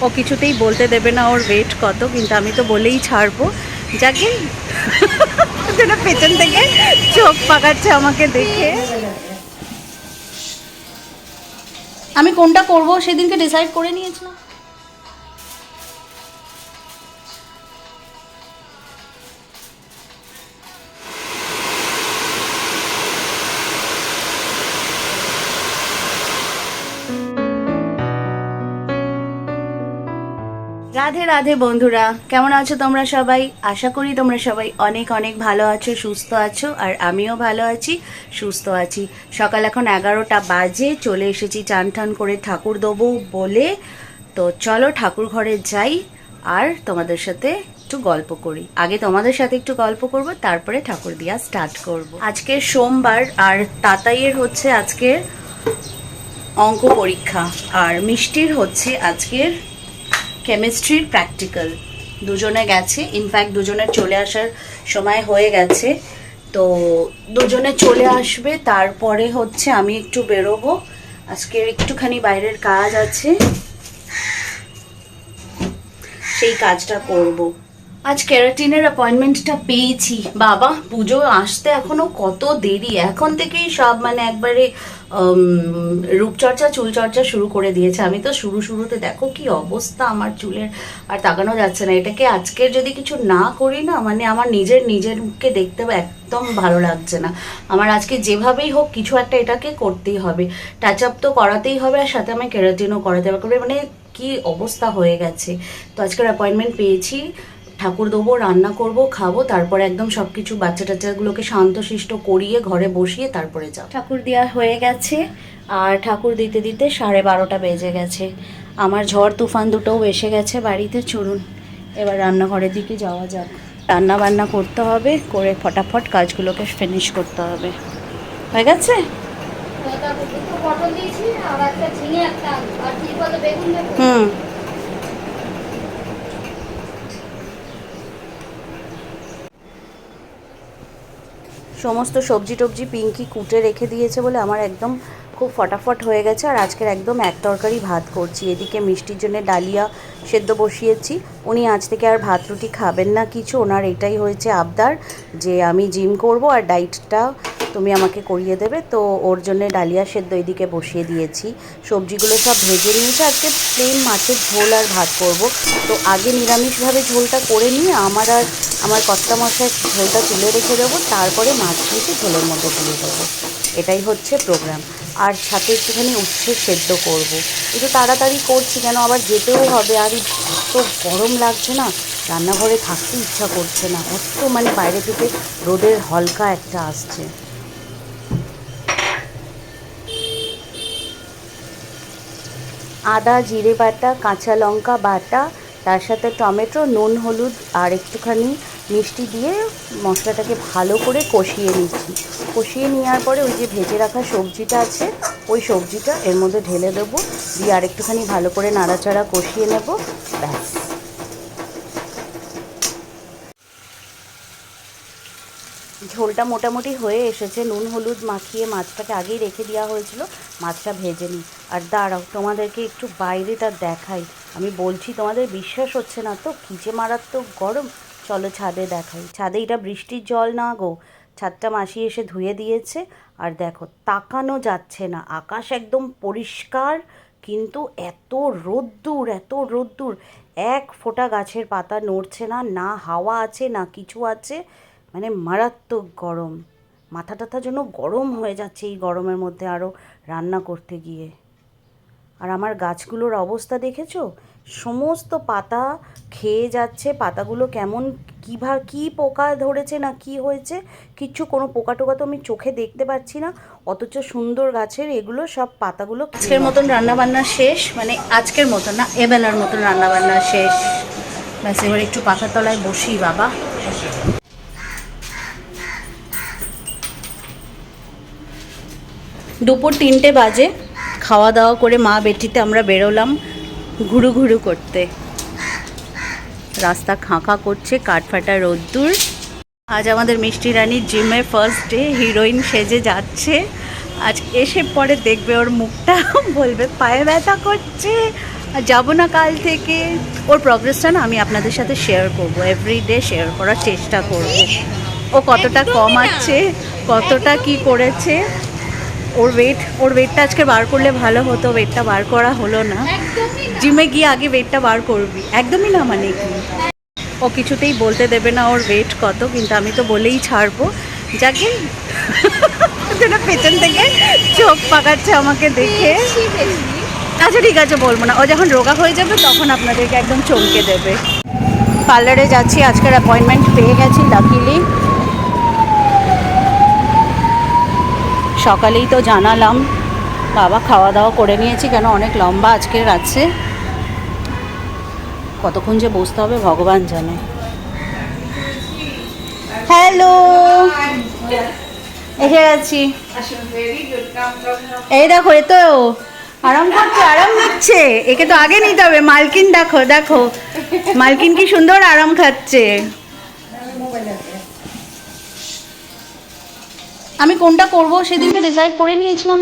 ও কিছুতেই বলতে দেবে না ওর ওয়েট কত, কিন্তু আমি তো বলেই ছাড়বো। যাকে যেটা পেছন থেকে চোখ পাকাচ্ছে আমাকে দেখে। আমি কোনটা করব সেদিনকে ডিসাইড করে নিয়েছিলাম। রাধে রাধে বন্ধুরা, কেমন আছো তোমরা সবাই? আশা করি তোমরা সবাই অনেক অনেক ভালো আছো, সুস্থ আছো, আর আমিও ভালো আছি, সুস্থ আছি। সকাল এখন 11টা বাজে, চলে এসেছি চান টান করে ঠাকুর দেবো বলে। তো চলো ঠাকুর ঘরে যাই আর তোমাদের সাথে একটু গল্প করি। আগে তোমাদের সাথে একটু গল্প করব, তারপরে ঠাকুর দিয়া স্টার্ট করব। আজকে সোমবার আর তাতাইয়ের হচ্ছে আজকের অঙ্ক পরীক্ষা, আর মিষ্টির হচ্ছে আজকের কেমিস্ট্রির প্র্যাকটিক্যাল। দুজনে গেছে, ইনফ্যাক্ট দুজনের চলে আসার সময় হয়ে গেছে। তো দুজনে চলে আসবে, তারপরে হচ্ছে আমি একটু বেরোবো। আজকের একটুখানি বাইরের কাজ আছে, সেই কাজটা করব। আজ ক্যারাটিনের অ্যাপয়েন্টমেন্টটা পেয়েছি। বাবা, পুজো আসতে এখনো কত দেরি, এখন থেকেই সব মানে একবারে রূপচর্চা চুলচর্চা শুরু করে দিয়েছে। আমি তো শুরুতে দেখো কি অবস্থা আমার চুলের, আর তাকানো যাচ্ছে না। এটাকে আজকের যদি কিছু না করি না, মানে আমার নিজেরকে দেখতে একদম ভালো লাগছে না। আমার আজকে যেভাবেই হোক কিছু একটা এটাকে করতেই হবে, টাচ আপ তো করাতেই হবে, আর সাথে আমি ক্যারাটিনও করাতে হবে। মানে কি অবস্থা হয়ে গেছে। তো আজকের অ্যাপয়েন্টমেন্ট পেয়েছি, ঠাকুর দেবো, রান্না করব, খাবো, তারপরে একদম সবকিছু বাচ্চা টাচ্চাগুলোকে শান্তশিষ্ট করিয়ে ঘরে বসিয়ে তারপরে যাও। ঠাকুর দেওয়া হয়ে গেছে, আর ঠাকুর দিতে দিতে 12:30 বেজে গেছে। আমার ঝড় তুফান দুটোও এসে গেছে বাড়িতে। চলুন এবার রান্নাঘরের দিকে যাওয়া যাক। রান্না বান্না করতে হবে, করে ফটাফট কাজগুলোকে ফিনিশ করতে হবে। হয়ে গেছে? হুম, সমস্ত সবজি টবজি পিঙ্কি কুটে রেখে দিয়েছে বলে আমার একদম খুব ফটাফট হয়ে গেছে। আর আজকের একদম এক তরকারি ভাত করছি। এদিকে মিষ্টির জন্য ডালিয়া সেদ্ধ বসিয়েছি। উনি আজ থেকে আর ভাত রুটি খাবেন না কিছু, ওনার এটাই হয়েছে আবদার যে আমি জিম করব আর ডায়েটটা তুমি আমাকে করিয়ে দেবে। তো ওর জন্য ডালিয়া সেদ্ধ এদিকে বসিয়ে দিয়েছি। সবজিগুলো সব ভেজে নিয়েছি। আজকে প্লেন মাছের ঝোল আর ভাত করব। তো আগে নিরামিষভাবে ঝোলটা করে নিয়ে আমার কর্তা মশাই ঝোলটা তুলে রেখে দেবো, তারপরে মাছ ভেজে ঝোলের মধ্যে দিয়ে দেবো। এটাই হচ্ছে প্রোগ্রাম। আর সাথে একটুখানি উচ্ছে সেদ্ধ করব। একটু তাড়াতাড়ি করছি, কেন আবার যেতেও হবে। আর এত গরম লাগছে না, রান্নাঘরে থাকতে ইচ্ছা করছে না, এত মানে বাইরে থেকে রোদের হলকা একটা আসছে। আদা জিরে বাটা, কাঁচা লঙ্কা বাটা, তার সাথে টমেটো, নুন হলুদ আর একটুখানি মিষ্টি দিয়ে মশলাটাকে ভালো করে কষিয়ে নিচ্ছি। কষিয়ে নেওয়ার পরে ওই যে ভেজে রাখা সবজিটা আছে, ওই সবজিটা এর মধ্যে ঢেলে দেবো, দিয়ে আর একটুখানি ভালো করে নাড়াচাড়া কষিয়ে নেব, ব্যাস। ঝোলটা মোটামুটি হয়ে এসেছে। নুন হলুদ মাখিয়ে মাছটাকে আগেই রেখে দেওয়া হয়েছিল, মাছটা ভেজে নিই। আর দাঁড়াও, তোমাদেরকে একটু বাইরেটা দেখাই। আমি বলছি তোমাদের বিশ্বাস হচ্ছে না তো, কী যে মারাত্মক গরম। চলো ছাদে দেখাই। ছাদে এটা বৃষ্টির জল না গো, ছাদটা মাসি এসে ধুয়ে দিয়েছে। আর দেখো, তাকানো যাচ্ছে না, আকাশ একদম পরিষ্কার, কিন্তু এত রোদ্দুর, এত রোদ্দুর, এক ফোঁটা গাছের পাতা নড়ছে না, না হাওয়া আছে না কিছু আছে, মানে মারাত্মক গরম। মাথা টাথা যেন গরম হয়ে যাচ্ছে এই গরমের মধ্যে আরও রান্না করতে গিয়ে। আর আমার গাছগুলোর অবস্থা দেখেছো? সমস্ত পাতা খেয়ে যাচ্ছে। পাতাগুলো কেমন কী পোকা ধরেছে না কি হয়েছে, কিচ্ছু কোনো পোকা টোকা তো আমি চোখে দেখতে পাচ্ছি না, অথচ সুন্দর গাছের এগুলো সব পাতাগুলো। আজকের মতন রান্নাবান্না শেষ, মানে আজকের মতন না, এবেলার মতন রান্নাবান্না শেষ। ব্যাস, এবার একটু পাখার তলায় বসি বাবা। দুপুর 3টে বাজে, খাওয়া দাওয়া করে মা বেটিতে আমরা বেরোলাম ঘুরু ঘুরু করতে। রাস্তা খাঁকা করছে, কাঠফাটা রোদ্দুর। আজ আমাদের মিষ্টি রানীর জিমে ফার্স্ট ডে, হিরোইন সেজে যাচ্ছে। আজ এসে পরে দেখবে ওর মুখটা, বলবে পায়ে ব্যথা করছে, আর যাবো না কাল থেকে। ওর প্রোগ্রেসটা না আমি আপনাদের সাথে শেয়ার করবো, এভরিডে শেয়ার করার চেষ্টা করব। ও কতটা কমাচ্ছে, কতটা কি করেছে। ওর ওয়েটটা আজকে বার করলে ভালো হতো, ওয়েটটা বার করা হলো না। জিমে গিয়ে আগে ওয়েটটা বার করবি, একদমই না মানে কি। ও কিছুতেই বলতে দেবে না ওর ওয়েট কত, কিন্তু আমি তো বলেই ছাড়বো। যাকে যেটা পেছন থেকে চোখ পাকাচ্ছে আমাকে দেখে। আচ্ছা ঠিক আছে, বলবো না। ও যখন রোগা হয়ে যাবে তখন আপনাদেরকে একদম চমকে দেবে। পার্লারে যাচ্ছি, আজকের অ্যাপয়েন্টমেন্ট পেয়ে গেছি লাকিলি। সকালেই তো জানালাম, বাবা খাওয়া দাওয়া করে নিয়েছি, কেন অনেক লম্বা আজকের আছে। কতক্ষণ যে বসতে হবে ভগবান জানে। হ্যালো, এসে গেছি। এই দেখো, এ তো আরাম করছে, আরাম নিচ্ছে। একে তো আগে নিতে হবে। মালকিন দেখো, দেখো মালকিন কি সুন্দর আরাম খাচ্ছে। আমি কোনটা করব সেদিনকে ডিসাইড করে নিয়েছিলাম।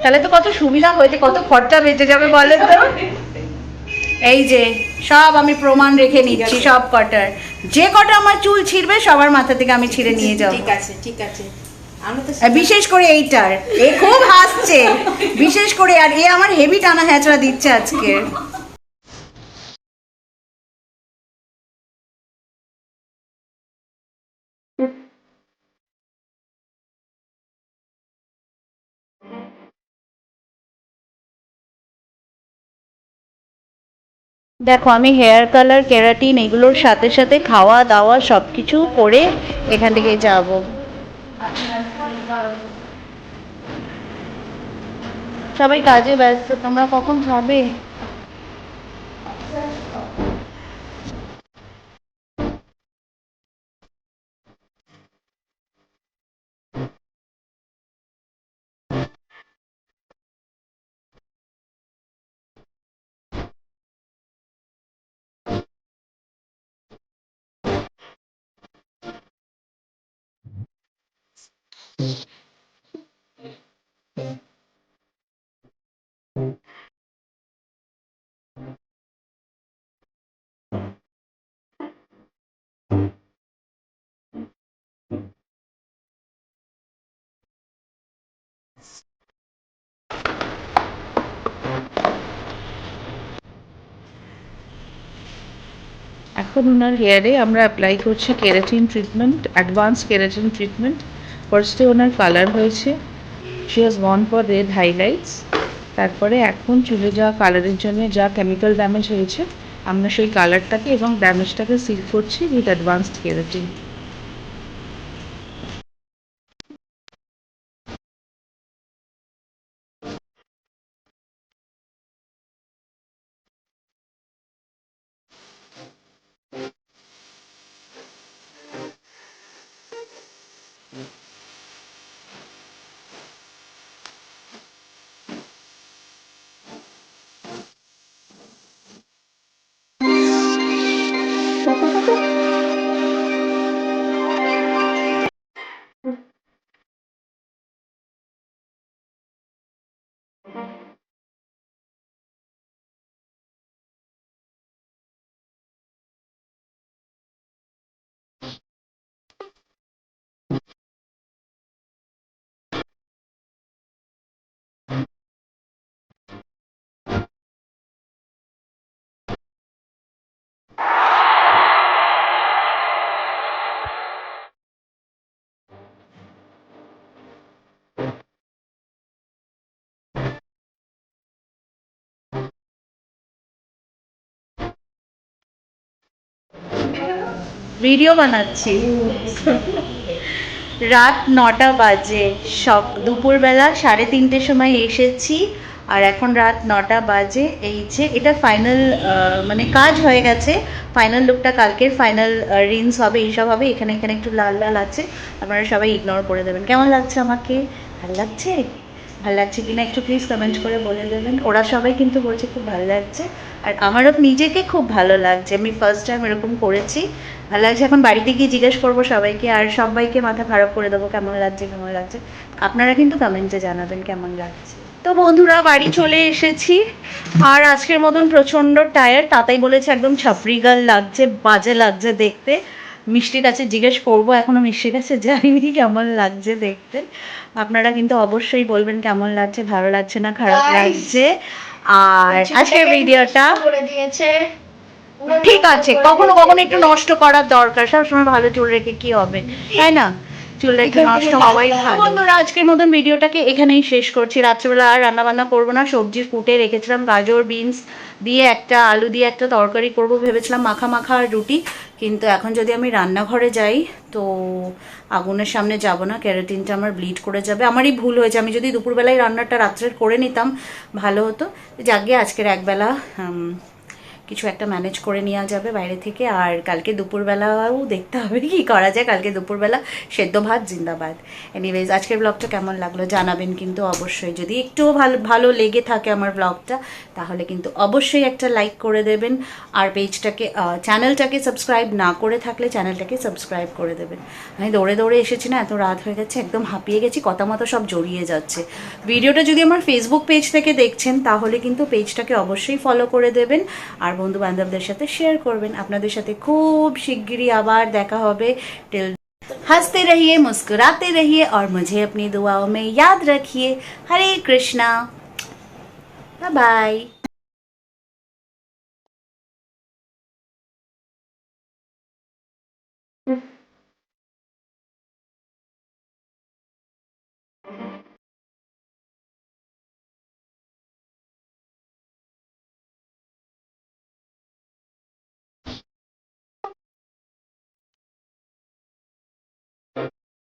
তাহলে তো কত সুবিধা হয়েছে, কত খরচা বেঁচে যাবে বলে তো। এই যে সব আমি প্রমাণ রেখে নিচ্ছি, সব কটার। যে কটা আমার চুল ছিঁড়বে সবার মাথা থেকে আমি ছিঁড়ে নিয়ে যাবো। ঠিক আছে, ঠিক আছে। বিশেষ করে এইটার, এ খুব হাসছে বিশেষ করে। আর এ আমার হেভি টানা হ্যাচড়া দিচ্ছে আজকে। দেখো আমি হেয়ার কালার, কেরাটিন এগুলোর সাথে সাথে খাওয়া দাওয়া সব কিছু করে এখান থেকে যাব। সবাই কাজে ব্যস্ত, তোমরা কখন যাবে? এখন ওনার হেয়ারে আমরা অ্যাপ্লাই করছি keratin treatment, advance keratin treatment. ফার্স্টে ওনার কালার হয়েছে, she has gone for red highlights. তারপরে এখন চুলে যাওয়া কালারের জন্য যা কেমিক্যাল ড্যামেজ হয়েছে আমরা সেই কালারটাকে এবং ড্যামেজটাকে সিল করছি উইথ অ্যাডভান্সড কেরাটিন। ভিডিও বানাচ্ছি। রাত 9টা বাজে, দুপুরবেলা 3:30 সময় এসেছি আর এখন রাত 9টা বাজে। এই যে এটা ফাইনাল, মানে কাজ হয়ে গেছে। ফাইনাল লুকটা কালকের ফাইনাল রিন্স হবে, এইসব হবে। এখানে এখানে একটু লাল লাল আছে, আপনারা সবাই ইগনোর করে দেবেন। কেমন লাগছে আমাকে? ভালো লাগছে? ভালো লাগছে কিনা একটু প্লিজ কমেন্ট করে বলে দেবেন। ওরা সবাই কিন্তু বলছে খুব ভালো লাগছে, আর আমারও নিজেকে খুব ভালো লাগছে। আমি ফার্স্ট টাইম এরকম করেছি, ভালো লাগছে। এখন বাড়িতে গিয়ে জিজ্ঞেস করবো সবাইকে, আর সবাইকে মাথা খারাপ করে দেবো কেমন লাগছে কেমন লাগছে। আপনারা কিন্তু কমেন্টে জানাবেন কেমন লাগছে। তো বন্ধুরা, বাড়ি চলে এসেছি আর আজকের মতন প্রচণ্ড টায়ার্ড। তাতাই বলেছে একদম ছাপড়িগাল লাগছে, বাজে লাগছে দেখতে। মিষ্টির কাছে জিজ্ঞেস করবো, এখনো মিষ্টির কাছে যাইনি কেমন লাগছে দেখতে। আপনারা কিন্তু অবশ্যই বলবেন কেমন লাগছে, ভালো লাগছে না খারাপ লাগছে। আর আজকের ভিডিওটা করে দিয়েছে, ঠিক আছে। কখনো কখনো একটু নষ্ট করার দরকার, সবসময় ভালো চুল রেখে কি হবে, তাই না? চুল রেখে নষ্ট হওয়াই ভালো। বন্ধুরা, আজকের মতন ভিডিওটাকে এখানেই শেষ করছি। রাত্রেবেলা আর রান্না বান্না করবো না। সবজি কুটে রেখেছিলাম, গাজর বিনস দিয়ে একটা, আলু দিয়ে একটা তরকারি করবো ভেবেছিলাম, মাখা মাখা আর রুটি। কিন্তু এখন যদি আমি রান্নাঘরে যাই তো আগুনের সামনে যাব না, কেরাটিনটা আমার ব্লিড করে যাবে। আমারই ভুল হয়েছে, আমি যদি দুপুরবেলায় রান্নাটা রাত্রের করে নিতাম ভালো হতো। যাকে আজকের একবেলা কিছু একটা ম্যানেজ করে নেওয়া যাবে বাইরে থেকে। আর কালকে দুপুরবেলাও দেখতে হবে কি করা যায়। কালকে দুপুরবেলা সেদ্ধ ভাত জিন্দাবাদ। এনিওয়েজ, আজকের ব্লগটা কেমন লাগলো জানাবেন কিন্তু অবশ্যই। যদি একটুও ভালো লেগে থাকে আমার ব্লগটা, তাহলে কিন্তু অবশ্যই একটা লাইক করে দেবেন। আর পেজটাকে, চ্যানেলটাকে সাবস্ক্রাইব না করে থাকলে চ্যানেলটাকে সাবস্ক্রাইব করে দেবেন। আমি দৌড়ে দৌড়ে এসেছি না, এত রাত হয়ে গেছে, একদম হাঁপিয়ে গেছি, কথা মতো সব জড়িয়ে যাচ্ছে। ভিডিওটা যদি আমার ফেসবুক পেজ থেকে দেখছেন তাহলে কিন্তু পেজটাকে অবশ্যই ফলো করে দেবেন আর বন্ধু বান্ধবদের সাথে শেয়ার করবেন। আপনাদের সাথে খুব শিগগিরই আবার দেখা হবে। টিল हंसते रहिए, मुस्कुराते रहिए और मुझे अपनी दुआओं में याद रखिए। हरे कृष्णा, बाय बाय।